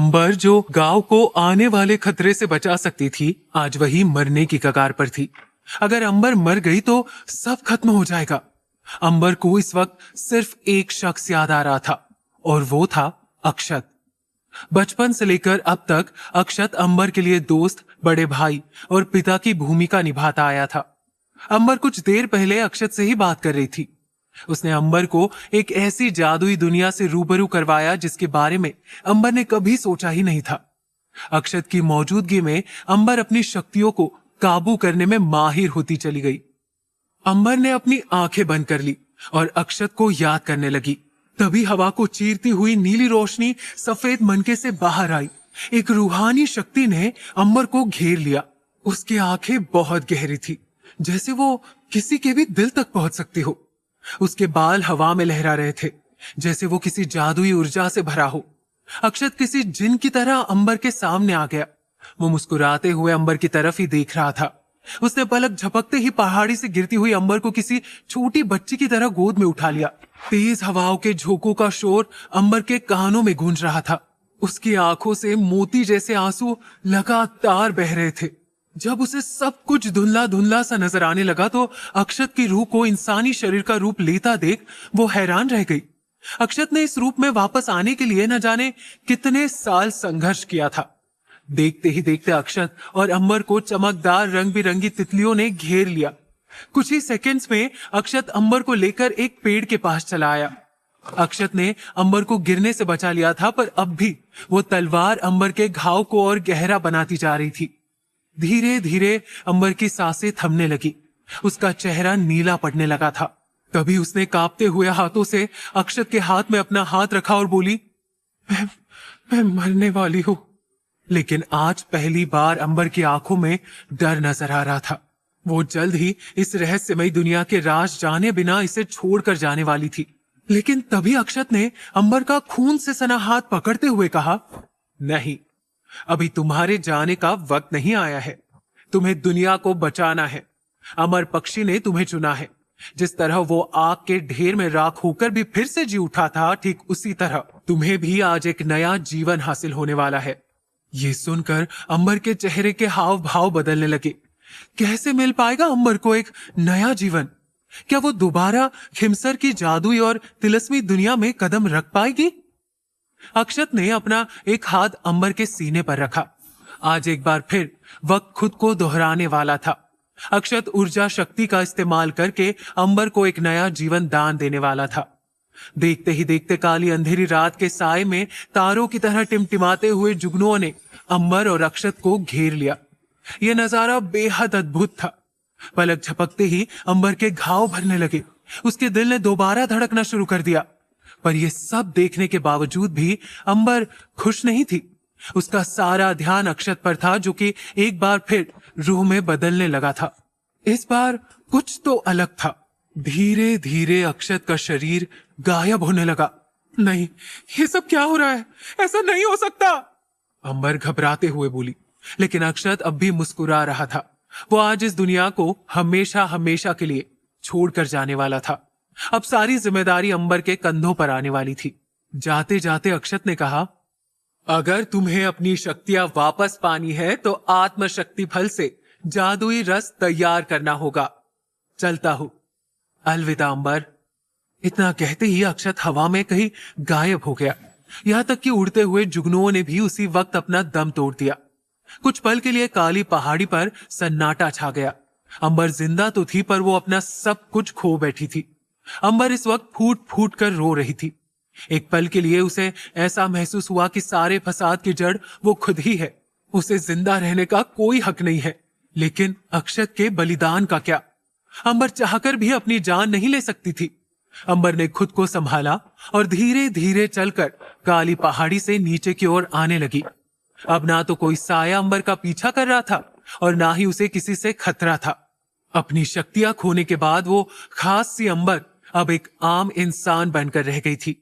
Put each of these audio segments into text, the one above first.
अंबर जो गांव को आने वाले खतरे से बचा सकती थी, आज वही मरने की कगार पर थी। अगर अंबर मर गई तो सब खत्म हो जाएगा। अंबर को इस वक्त सिर्फ एक शख्स याद आ रहा था, और वो था अक्षत। बचपन से लेकर अब तक अक्षत अंबर के लिए दोस्त, बड़े भाई और पिता की भूमिका निभाता आया था। अंबर कुछ देर पहले अक्षत से ही बात कर रही थी। उसने अंबर को एक ऐसी जादुई दुनिया से रूबरू करवाया जिसके बारे में अंबर ने कभी सोचा ही नहीं था। अक्षत की मौजूदगी में अंबर अपनी शक्तियों को काबू करने में माहिर होती चली गई। अंबर ने अपनी आंखें बंद कर ली और अक्षत को याद करने लगी। तभी हवा को चीरती हुई नीली रोशनी सफेद मनके से बाहर आई। एक रूहानी शक्ति ने अंबर को घेर लिया। उसकी आंखें बहुत गहरी थी, जैसे वो किसी के भी दिल तक पहुंच सकती हो। उसके बाल हवा में लहरा रहे थे, जैसे वो किसी जादुई ऊर्जा से भरा हो। अक्षत किसी जिन की तरह अंबर के सामने आ गया। वो मुस्कुराते हुए अंबर की तरफ ही देख रहा था। उसने पलक झपकते ही पहाड़ी से गिरती हुई अंबर को किसी छोटी बच्ची की तरह गोद में उठा लिया। तेज हवाओं के झोंकों का शोर अंबर के कानों में गूंज रहा था। उसकी आंखों से मोती जैसे आंसू लगातार बह रहे थे। जब उसे सब कुछ धुंधला धुंधला सा नजर आने लगा तो अक्षत की रूह को इंसानी शरीर का रूप लेता देख वो हैरान रह गई। अक्षत ने इस रूप में वापस आने के लिए न जाने कितने साल संघर्ष किया था। देखते ही देखते अक्षत और अंबर को चमकदार रंग बिरंगी तितलियों ने घेर लिया। कुछ ही सेकंड्स में अक्षत अंबर को लेकर एक पेड़ के पास चला आया। अक्षत ने अंबर को गिरने से बचा लिया था, पर अब भी वो तलवार अंबर के घाव को और गहरा बनाती जा रही थी। धीरे धीरे अंबर की सांसें थमने लगी। उसका चेहरा नीला पड़ने लगा था। तभी उसने कांपते हुए हाथों से अक्षत के हाथ में अपना हाथ रखा और बोली, मैं मरने वाली हूं। लेकिन आज पहली बार अंबर की आंखों में डर नजर आ रहा था। वो जल्द ही इस रहस्यमयी दुनिया के राज जाने बिना इसे छोड़कर जाने वाली थी। लेकिन तभी अक्षत ने अंबर का खून से सना हाथ पकड़ते हुए कहा, नहीं, अभी तुम्हारे जाने का वक्त नहीं आया है। तुम्हें दुनिया को बचाना है। अमर पक्षी ने तुम्हें चुना है। जिस तरह वो आग के ढेर में राख होकर भी फिर से जी उठा था, ठीक उसी तरह तुम्हें भी आज एक नया जीवन हासिल होने वाला है। ये सुनकर अंबर के चेहरे के हाव भाव बदलने लगे। कैसे मिल पाएगा अंबर को एक नया जीवन? क्या वो दोबारा खिमसर की जादुई और तिलस्मी दुनिया में कदम रख पाएगी? अक्षत ने अपना एक हाथ अंबर के सीने पर रखा। आज एक बार फिर वक्त खुद को दोहराने वाला था। अक्षत ऊर्जा शक्ति का इस्तेमाल करके अंबर को एक नया जीवन दान देने वाला था। देखते ही देखते काली अंधेरी रात के साए में तारों की तरह टिमटिमाते हुए जुगनुओं ने अंबर और अक्षत को घेर लिया। यह नजारा बेहद अद्भुत था। पलक झपकते ही अंबर के घाव भरने लगे। उसके दिल ने दोबारा धड़कना शुरू कर दिया। पर यह सब देखने के बावजूद भी अंबर खुश नहीं थी। उसका सारा ध्यान अक्षत पर था, जो कि एक बार फिर रूह में बदलने लगा था। इस बार कुछ तो अलग था। धीरे धीरे अक्षत का शरीर गायब होने लगा। नहीं, ये सब क्या हो रहा है? ऐसा नहीं हो सकता, अंबर घबराते हुए बोली। लेकिन अक्षत अब भी मुस्कुरा रहा था। वो आज इस दुनिया को हमेशा हमेशा के लिए छोड़कर जाने वाला था। अब सारी जिम्मेदारी अंबर के कंधों पर आने वाली थी। जाते जाते अक्षत ने कहा, अगर तुम्हें अपनी शक्तियां वापस पानी है तो आत्मशक्ति फल से जादुई रस तैयार करना होगा। चलता हूं, अलविदा अंबर। इतना कहते ही अक्षत हवा में कहीं गायब हो गया। यहां तक कि उड़ते हुए जुगनुओं ने भी उसी वक्त अपना दम तोड़ दिया। कुछ पल के लिए काली पहाड़ी पर सन्नाटा छा गया। अंबर जिंदा तो थी, पर वो अपना सब कुछ खो बैठी थी। अंबर इस वक्त फूट फूट कर रो रही थी। एक पल के लिए उसे ऐसा महसूस हुआ कि सारे फसाद की जड़ वो खुद ही है। उसे जिंदा रहने का कोई हक नहीं है। लेकिन अक्षत के बलिदान का क्या? अंबर चाहकर भी अपनी जान नहीं ले सकती थी। अंबर ने खुद को संभाला और धीरे धीरे चलकर काली पहाड़ी से नीचे की ओर आने लगी। अब ना तो कोई साया अंबर का पीछा कर रहा था और ना ही उसे किसी से खतरा था। अपनी शक्तियां खोने के बाद वो खास सी अंबर अब एक आम इंसान बनकर रह गई थी।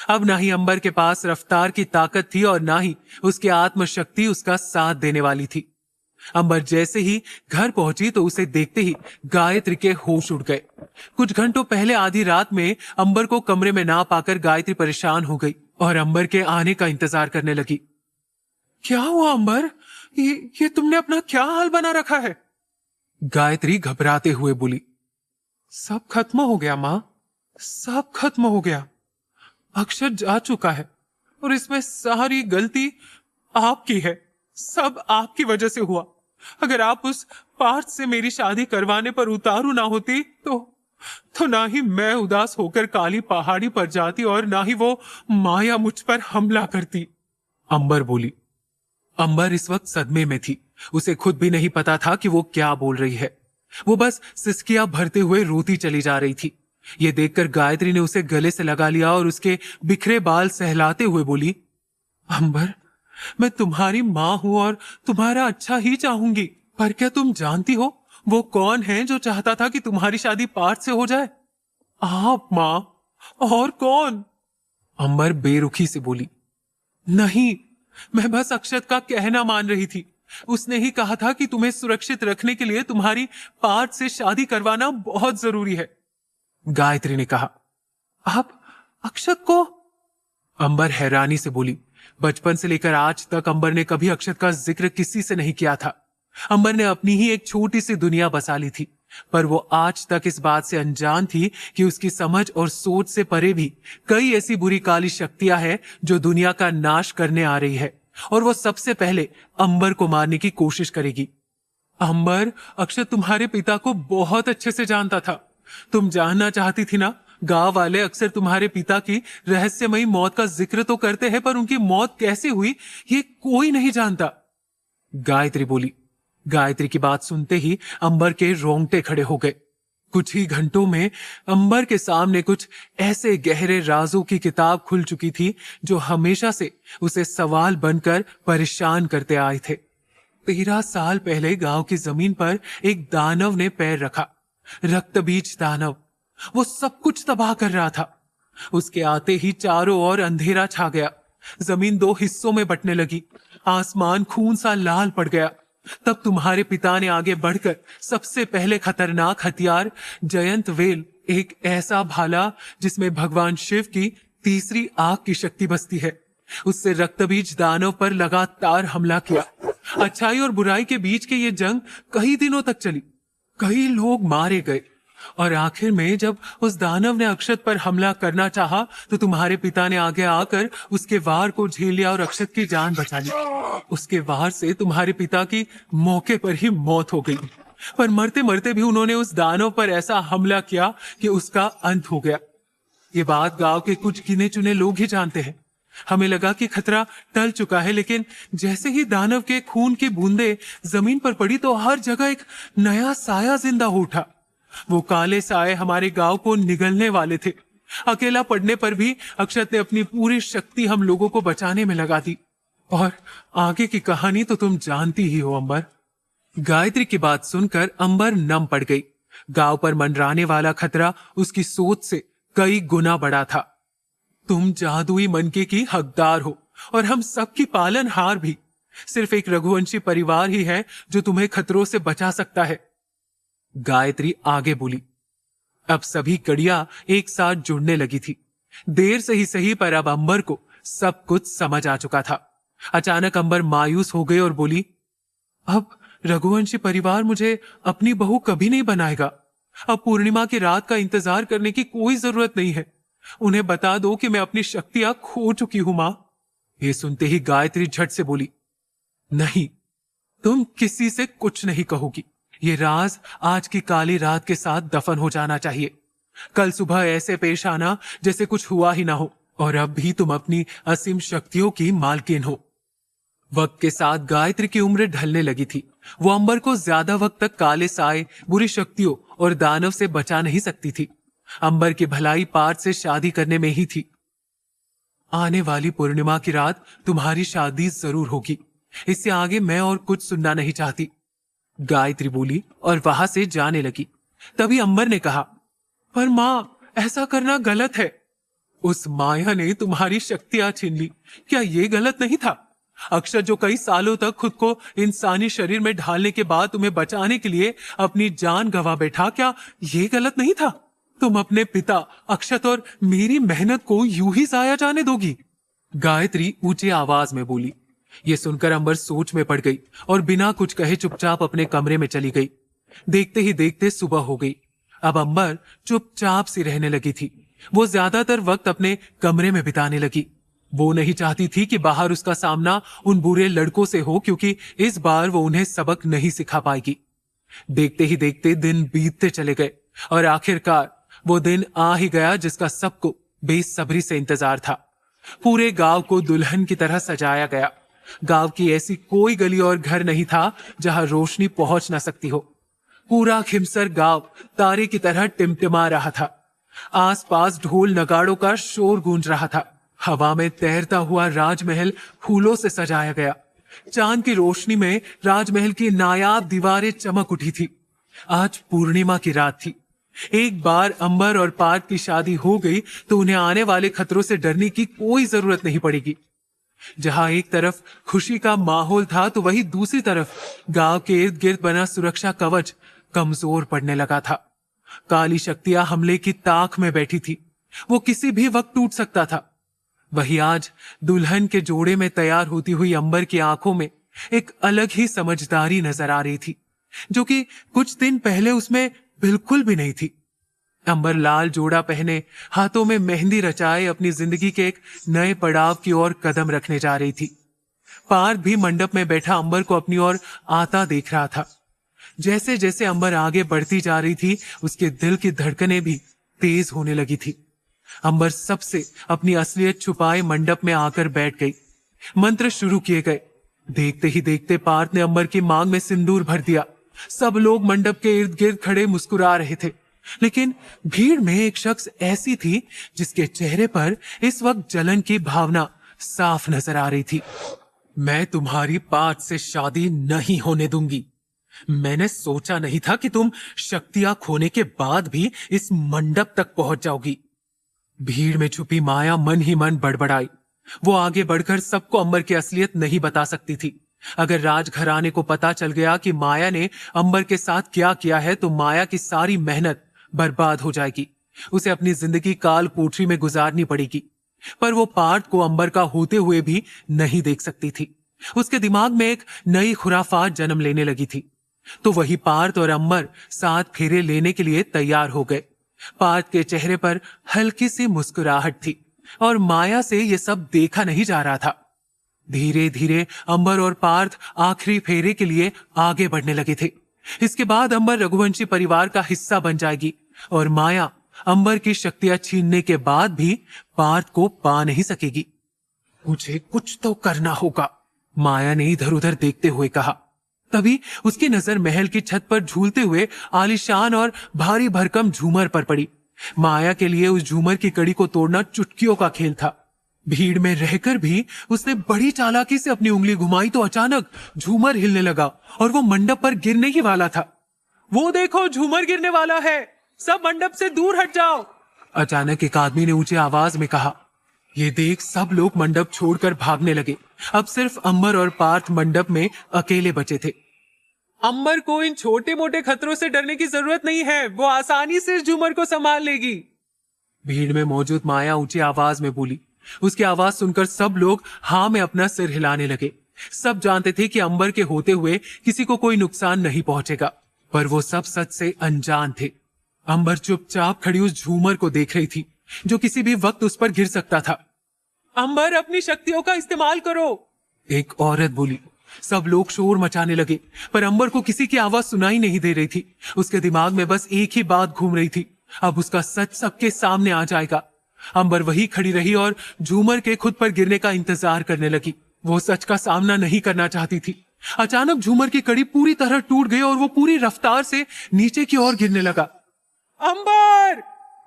अब ना ही अंबर के पास रफ्तार की ताकत थी और ना ही उसकी आत्मशक्ति उसका साथ देने वाली थी। अंबर जैसे ही घर पहुंची तो उसे देखते ही गायत्री के होश उड़ गए। कुछ घंटों पहले आधी रात में अंबर को कमरे में ना पाकर गायत्री परेशान हो गई और अंबर के आने का इंतजार करने लगी। क्या हुआ अंबर? ये तुमने अपना क्या हाल बना रखा है? गायत्री घबराते हुए बोली। सब खत्म हो गया मां, सब खत्म हो गया। अक्षत जा चुका है और इसमें सारी गलती आपकी है। सब आपकी वजह से हुआ। अगर आप उस पार्थ से मेरी शादी करवाने पर उतारू ना होती तो ना ही मैं उदास होकर काली पहाड़ी पर जाती और ना ही वो माया मुझ पर हमला करती। अंबर बोली। अंबर इस वक्त सदमे में थी। उसे खुद भी नहीं पता था कि वो क्या बोल रही है। वो बस सिसकियां भरते हुए रोती चली जा रही थी। ये देखकर गायत्री ने उसे गले से लगा लिया और उसके बिखरे बाल सहलाते हुए बोली, अंबर, मैं तुम्हारी मां हूं और तुम्हारा अच्छा ही चाहूंगी, पर क्या तुम जानती हो वो कौन है जो चाहता था कि तुम्हारी शादी पार्थ से हो जाए? आप मां, और कौन? अंबर बेरुखी से बोली। नहीं, मैं बस अक्षत का कहना मान रही थी। उसने ही कहा था कि तुम्हें सुरक्षित रखने के लिए तुम्हारी पार्थ से शादी करवाना बहुत जरूरी है। गायत्री ने कहा। आप अक्षत को? अंबर हैरानी से बोली। बचपन से लेकर आज तक अंबर ने कभी अक्षत का जिक्र किसी से नहीं किया था। अंबर ने अपनी ही एक छोटी सी दुनिया बसा ली थी, पर वो आज तक इस बात से अनजान थी कि उसकी समझ और सोच से परे भी कई ऐसी बुरी काली शक्तियां हैं जो दुनिया का नाश करने आ रही है, और वो सबसे पहले अंबर को मारने की कोशिश करेगी। अंबर, अक्षत तुम्हारे पिता को बहुत अच्छे से जानता था। तुम जानना चाहती थी ना, गांव वाले अक्सर तुम्हारे पिता की रहस्यमयी मौत का जिक्र तो करते हैं, पर उनकी मौत कैसे हुई ये कोई नहीं जानता। गायत्री बोली। गायत्री की बात सुनते ही अंबर के रोंगटे खड़े हो गए। कुछ ही घंटों में अंबर के सामने कुछ ऐसे गहरे राजों की किताब खुल चुकी थी जो हमेशा से उसे सवाल बनकर परेशान करते आए थे। 13 साल पहले गांव की जमीन पर एक दानव ने पैर रखा। रक्तबीज दानव। वो सब कुछ तबाह कर रहा था। उसके आते ही चारों ओर अंधेरा छा गया। जमीन 2 हिस्सों में बंटने लगी। आसमान खून सा लाल पड़ गया। तब तुम्हारे पिता ने आगे बढ़कर सबसे पहले खतरनाक हथियार जयंत वेल, एक ऐसा भाला जिसमें भगवान शिव की तीसरी आंख की शक्ति बसती है, उससे रक्तबीज दानव पर लगातार हमला किया। अच्छाई और बुराई के बीच की ये जंग कई दिनों तक चली। कई लोग मारे गए और आखिर में जब उस दानव ने अक्षत पर हमला करना चाहा तो तुम्हारे पिता ने आगे आकर उसके वार को झेल लिया और अक्षत की जान बचा ली। उसके वार से तुम्हारे पिता की मौके पर ही मौत हो गई, पर मरते मरते भी उन्होंने उस दानव पर ऐसा हमला किया कि उसका अंत हो गया। ये बात गांव के कुछ गिने चुने लोग ही जानते हैं। हमें लगा कि खतरा टल चुका है, लेकिन जैसे ही दानव के खून की बूंदें जमीन पर पड़ी तो हर जगह एक नया साया जिंदा हो उठा। वो काले साए हमारे गांव को निगलने वाले थे। अकेला पड़ने पर भी अक्षत ने अपनी पूरी शक्ति हम लोगों को बचाने में लगा दी। और आगे की कहानी तो तुम जानती ही हो अंबर। गायत्री की बात सुनकर अंबर नम पड़ गई। गांव पर मंडराने वाला खतरा उसकी सोच से कई गुना बड़ा था। तुम जादुई मनके की हकदार हो और हम सबकी पालनहार भी। सिर्फ एक रघुवंशी परिवार ही है जो तुम्हें खतरों से बचा सकता है। गायत्री आगे बोली। अब सभी कड़ियां एक साथ जुड़ने लगी थी। देर से ही सही, पर अब अंबर को सब कुछ समझ आ चुका था। अचानक अंबर मायूस हो गई और बोली, अब रघुवंशी परिवार मुझे अपनी बहू कभी नहीं बनाएगा। अब पूर्णिमा की रात का इंतजार करने की कोई जरूरत नहीं है। उन्हें बता दो कि मैं अपनी शक्तियां खो चुकी हूं मां। ये सुनते ही गायत्री झट से बोली, नहीं, तुम किसी से कुछ नहीं कहोगी। ये राज आज की काली रात के साथ दफन हो जाना चाहिए। कल सुबह ऐसे पेश आना जैसे कुछ हुआ ही ना हो, और अब भी तुम अपनी असीम शक्तियों की मालकिन हो। वक्त के साथ गायत्री की उम्र ढलने लगी थी। वो अंबर को ज्यादा वक्त तक काले साए, बुरी शक्तियों और दानव से बचा नहीं सकती थी। अंबर की भलाई पार्थ से शादी करने में ही थी। आने वाली पूर्णिमा की रात तुम्हारी शादी जरूर होगी। इससे आगे मैं और कुछ सुनना नहीं चाहती। गायत्री बोली और वहां से जाने लगी। तभी अंबर ने कहा, पर मां, ऐसा करना गलत है। उस माया ने तुम्हारी शक्तियां छीन ली। क्या ये गलत नहीं था? अक्षर जो कई सालों तक खुद को इंसानी शरीर में ढालने के बाद तुम्हें बचाने के लिए अपनी जान गंवा बैठा, क्या ये गलत नहीं था? तुम अपने पिता अक्षत और मेरी मेहनत को यूं ही जाया जाने दोगी? गायत्री ऊंची आवाज में बोली। ये सुनकर अंबर सोच में पड़ गई और बिना कुछ कहे चुपचाप अपने कमरे में चली गई। देखते ही देखते सुबह हो गई। अब अंबर चुपचाप सी रहने लगी थी। वो ज्यादातर वक्त अपने कमरे में बिताने लगी। वो नहीं चाहती थी कि बाहर उसका सामना उन बुरे लड़कों से हो, क्योंकि इस बार वो उन्हें सबक नहीं सिखा पाएगी। देखते ही देखते दिन बीतते चले गए और आखिरकार वो दिन आ ही गया जिसका सबको बेसब्री से इंतजार था। पूरे गांव को दुल्हन की तरह सजाया गया। गांव की ऐसी कोई गली और घर नहीं था जहां रोशनी पहुंच ना सकती हो। पूरा खिमसर गांव तारे की तरह टिमटिमा रहा था। आसपास ढोल नगाड़ों का शोर गूंज रहा था। हवा में तैरता हुआ राजमहल फूलों से सजाया गया। चांद की रोशनी में राजमहल की नायाब दीवारें चमक उठी थी। आज पूर्णिमा की रात थी। एक बार अंबर और पार्थ की शादी हो गई तो उन्हें आने वाले खतरों से डरने की कोई जरूरत नहीं पड़ेगी। जहां एक तरफ खुशी का माहौल था तो वहीं दूसरी तरफ गांव के इर्द गिर्द बना सुरक्षा कवच कमजोर पड़ने लगा था। काली शक्तियां हमले की ताक में बैठी थी। वो किसी भी वक्त टूट सकता था। वही आज दुल्हन के जोड़े में तैयार होती हुई अंबर की आंखों में एक अलग ही समझदारी नजर आ रही थी, जो कि कुछ दिन पहले उसमें बिल्कुल भी नहीं थी। अंबर लाल जोड़ा पहने, हाथों में मेहंदी रचाए अपनी जिंदगी के एक नए पड़ाव की ओर कदम रखने जा रही थी। पार्थ भी मंडप में बैठा अंबर को अपनी ओर आता देख रहा था। जैसे जैसे अंबर आगे बढ़ती जा रही थी, उसके दिल की धड़कनें भी तेज होने लगी थी। अंबर सबसे अपनी असलियत छुपाए मंडप में आकर बैठ गई। मंत्र शुरू किए गए। देखते ही देखते पार्थ ने अंबर की मांग में सिंदूर भर दिया। सब लोग मंडप के इर्द गिर्द खड़े मुस्कुरा रहे थे, लेकिन भीड़ में एक शख्स ऐसी थी जिसके चेहरे पर इस वक्त जलन की भावना साफ नजर आ रही थी। मैं तुम्हारी पार्थ से शादी नहीं होने दूंगी। मैंने सोचा नहीं था कि तुम शक्तियां खोने के बाद भी इस मंडप तक पहुंच जाओगी। भीड़ में छुपी माया मन ही मन बड़बड़ाई। वो आगे बढ़कर सबको अंबर की असलियत नहीं बता सकती थी। अगर राजघराने को पता चल गया कि माया ने अंबर के साथ क्या किया है तो माया की सारी मेहनत बर्बाद हो जाएगी। उसे अपनी जिंदगी काल कोठरी में गुजारनी पड़ेगी। पर वो पार्थ को अंबर का होते हुए भी नहीं देख सकती थी। उसके दिमाग में एक नई खुराफात जन्म लेने लगी थी। तो वही पार्थ और अंबर साथ फेरे लेने के लिए तैयार हो गए। पार्थ के चेहरे पर हल्की सी मुस्कुराहट थी और माया से ये सब देखा नहीं जा रहा था। धीरे धीरे अंबर और पार्थ आखिरी फेरे के लिए आगे बढ़ने लगे थे। इसके बाद अंबर रघुवंशी परिवार का हिस्सा बन जाएगी और माया अंबर की शक्तियां छीनने के बाद भी पार्थ को पा नहीं सकेगी। मुझे कुछ तो करना होगा, माया ने इधर उधर देखते हुए कहा। तभी उसकी नजर महल की छत पर झूलते हुए आलीशान और भारी भरकम झूमर पर पड़ी। माया के लिए उस झूमर की कड़ी को तोड़ना चुटकियों का खेल था। भीड़ में रहकर भी उसने बड़ी चालाकी से अपनी उंगली घुमाई तो अचानक झूमर हिलने लगा और वो मंडप पर गिरने ही वाला था। वो देखो, झूमर गिरने वाला है, सब मंडप से दूर हट जाओ, अचानक एक आदमी ने ऊंची आवाज में कहा। ये देख सब लोग मंडप छोड़कर भागने लगे। अब सिर्फ अंबर और पार्थ मंडप में अकेले बचे थे। अंबर को इन छोटे मोटे खतरों से डरने की जरूरत नहीं है, वो आसानी से इस झूमर को संभाल लेगी, भीड़ में मौजूद माया ऊंची आवाज में बोली। उसकी आवाज सुनकर सब लोग हाँ में अपना सिर हिलाने लगे। सब जानते थे कि अंबर के होते हुए किसी को कोई नुकसान नहीं पहुंचेगा, पर वो सब सच से अनजान थे। अंबर चुपचाप खड़ी उस झूमर को देख रही थी जो किसी भी वक्त उस पर गिर सकता था। अंबर, अपनी शक्तियों का इस्तेमाल करो, एक औरत बोली। सब लोग शोर मचाने लगे, पर अंबर को किसी की आवाज सुनाई नहीं दे रही थी। उसके दिमाग में बस एक ही बात घूम रही थी, अब उसका सच सबके सामने आ जाएगा। अंबर वही खड़ी रही और झूमर के खुद पर गिरने का इंतजार करने लगी। वो सच का सामना नहीं करना चाहती थी। अचानक झूमर की कड़ी पूरी तरह टूट गई और वो पूरी रफ्तार से नीचे की ओर गिरने लगा। अंबर,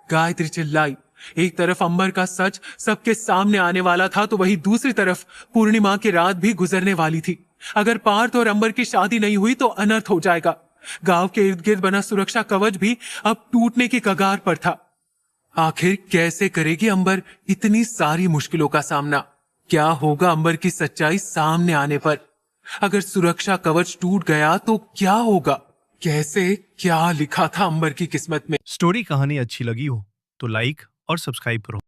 गायत्री चिल्लाई। एक तरफ अंबर का सच सबके सामने आने वाला था तो वही दूसरी तरफ पूर्णिमा की रात भी गुजरने वाली थी। अगर पार्थ और अंबर की शादी नहीं हुई तो अनर्थ हो जाएगा। गांव के इर्द गिर्द बना सुरक्षा कवच भी अब टूटने की कगार पर था। आखिर कैसे करेगी अंबर इतनी सारी मुश्किलों का सामना? क्या होगा अंबर की सच्चाई सामने आने पर? अगर सुरक्षा कवच टूट गया तो क्या होगा? कैसे, क्या लिखा था अंबर की किस्मत में? स्टोरी कहानी अच्छी लगी हो तो लाइक और सब्सक्राइब करो।